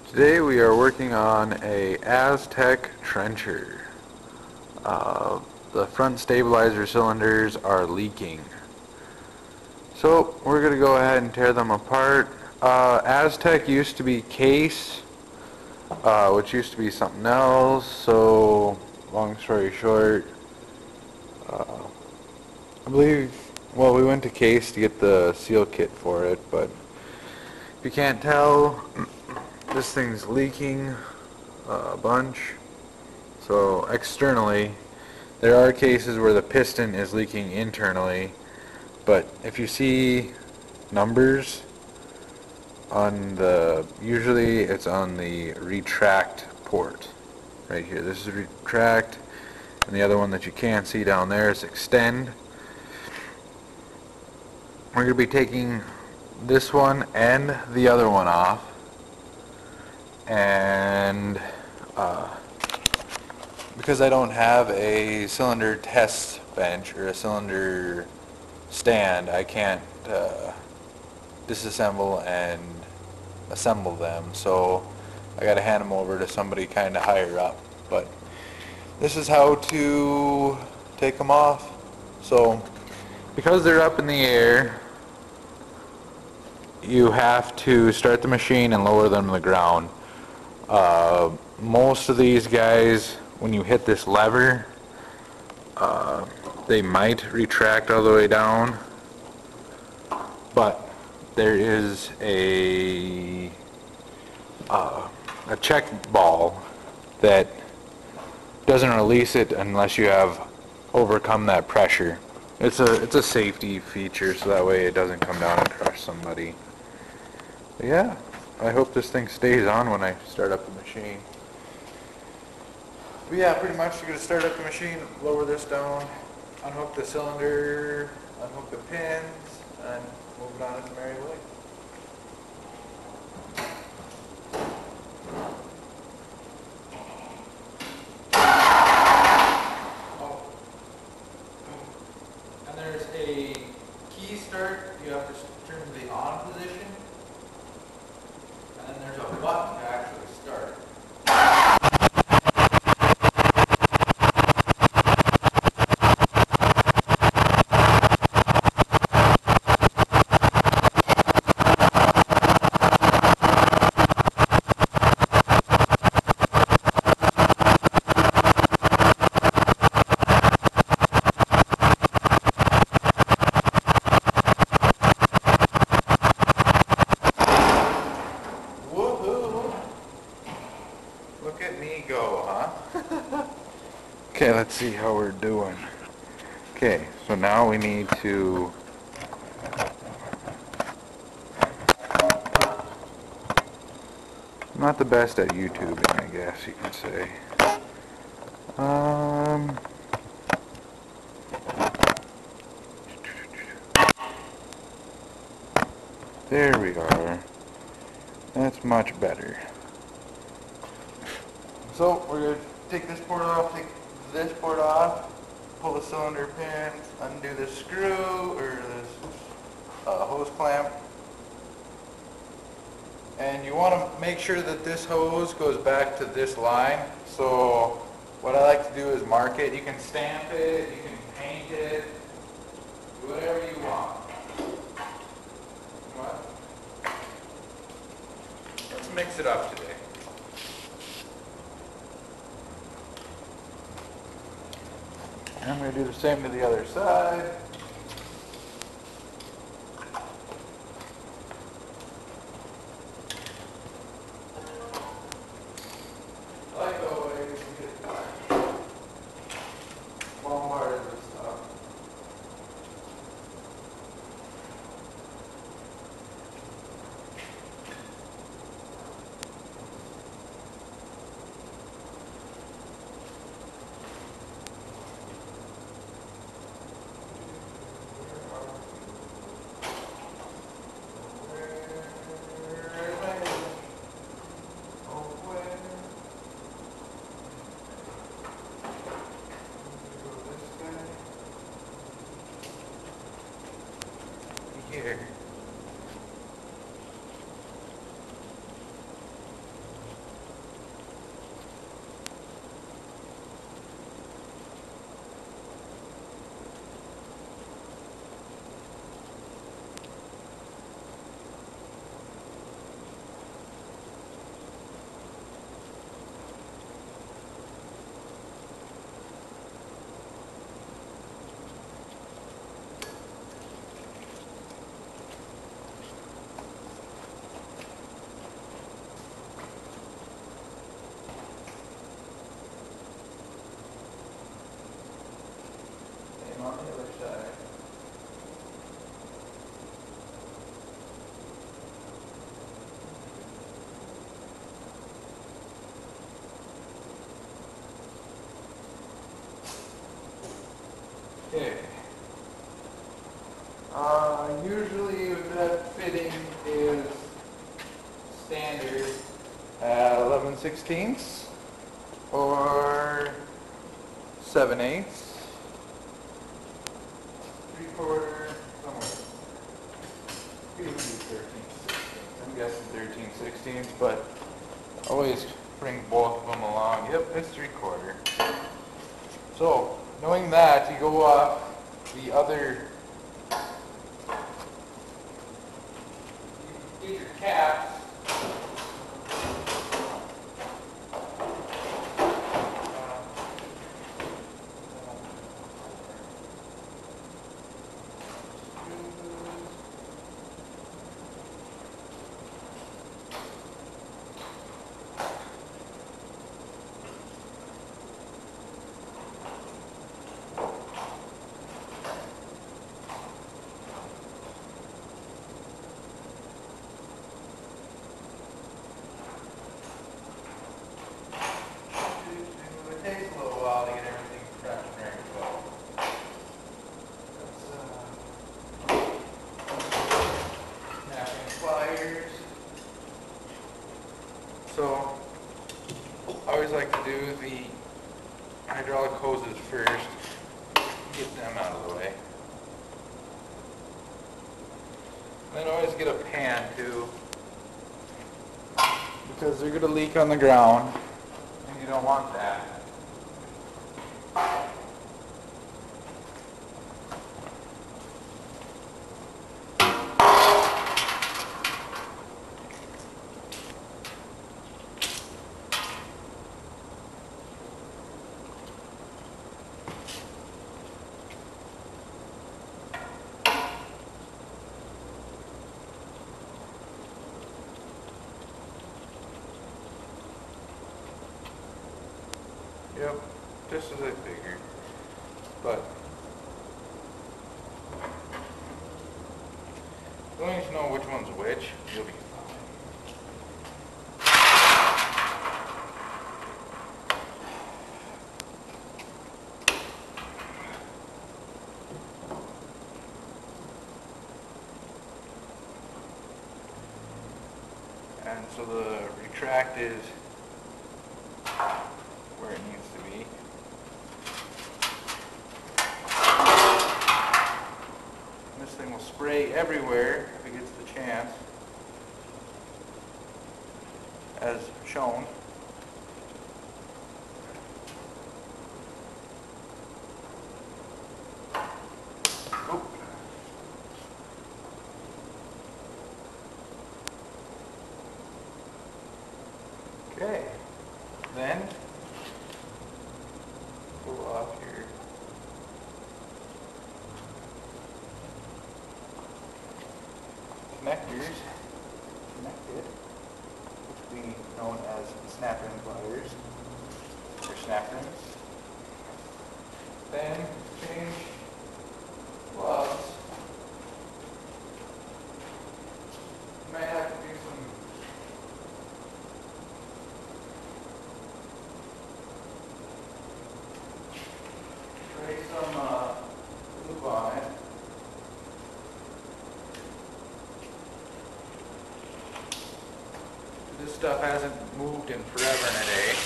Today we are working on a Aztec trencher. The front stabilizer cylinders are leaking. So we're going to go ahead and tear them apart. Aztec used to be case, which used to be something else. So long story short, I believe, well, we went to case to get the seal kit for it, but if you can't tell, this thing's leaking a bunch. So externally, there are cases where the piston is leaking internally, but if you see numbers on usually it's on the retract port right here. This is retract, and the other one that you can't see down there is extend. We're going to be taking this one and the other one off, and because I don't have a cylinder test bench or a cylinder stand, I can't disassemble and assemble them, so I got to hand them over to somebody kind of higher up. But this is how to take them off. So because they're up in the air, you have to start the machine and lower them to the ground. Most of these guys, when you hit this lever, they might retract all the way down, but there is a check ball that doesn't release it unless you have overcome that pressure. It's a safety feature, so that way it doesn't come down and crush somebody. But yeah, I hope this thing stays on when I start up the machine. But yeah, pretty much you're going to start up the machine, lower this down, unhook the cylinder, unhook the pins, and move it on its merry way. Oh. And there's a key start. You have to turn to the on position. And then there's a button to actually start. Look at me go, huh? Okay, let's see how we're doing. Okay, so now we need to I'm not the best at YouTubing, I guess you can say. There we are. That's much better. So we're going to take this port off, take this port off, pull the cylinder pins, undo this screw or this hose clamp. And you want to make sure that this hose goes back to this line. So what I like to do is mark it. You can stamp it, you can paint it, do whatever you want. Let's mix it up today. I'm going to do the same to the other side. Like always, you get bombarded with stuff. standard 11/16 or 7/8, 3/4, somewhere. Maybe 13/16. I'm guessing 13/16, but always bring both of them along. Yep, it's 3/4. So, knowing that, you go off the other, you get your caps. It takes a little while to get everything prepped and ready to go. Snapping pliers. So, I always like to do the hydraulic hoses first, get them out of the way. Then always get a pan too, because they're going to leak on the ground, and you don't want that. Yep, just as I figured. But as long as you know which one's which, you'll be fine. And so the retract is where it needs to be. And this thing will spray everywhere if it gets the chance, as shown. Oop. Okay, then pull off your connectors, connect it, which will be known as snap-in pliers, or snap-ins. Then change gloves. You might have to do some lube on it. This stuff hasn't moved in forever and a day.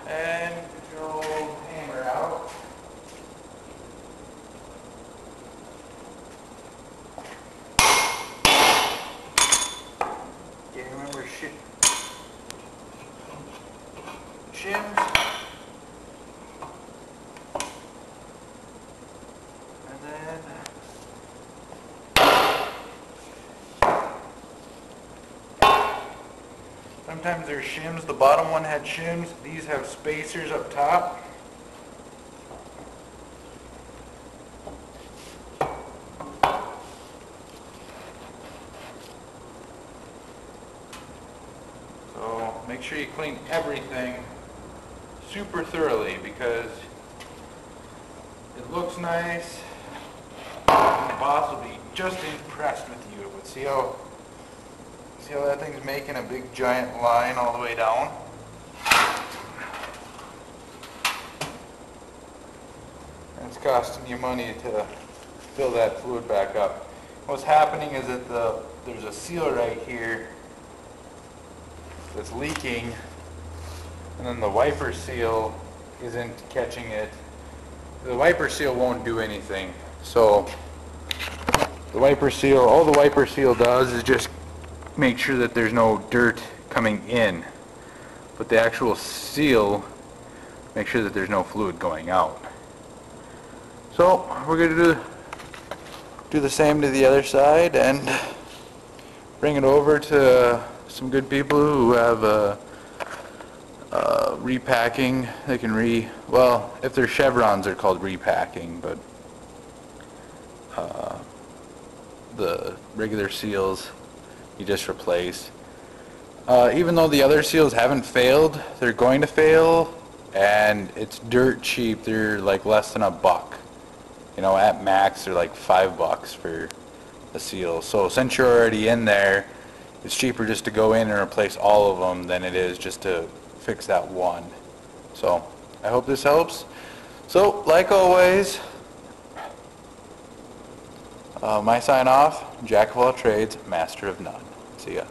And get your old hammer out. Okay, remember shims. And then sometimes there's shims. The bottom one had shims. These have spacers up top. So make sure you clean everything super thoroughly, because it looks nice and the boss will be just impressed with you. But see how that thing's making a big giant line all the way down? And it's costing you money to fill that fluid back up. what's happening is that there's a seal right here that's leaking, and then the wiper seal isn't catching it. The wiper seal won't do anything. So the wiper seal, all the wiper seal does is just make sure that there's no dirt coming in, but the actual seal makes sure that there's no fluid going out. So we're going to do the same to the other side and bring it over to some good people who have repacking. They can well, if they're chevrons, they're called repacking, but the regular seals you just replace. Even though the other seals haven't failed, they're going to fail, and it's dirt cheap. They're like less than $1. You know, at max they're like $5 for a seal. So since you're already in there, it's cheaper just to go in and replace all of them than it is just to fix that one. So I hope this helps. So like always, my sign off, Jack of all trades, master of none. See ya.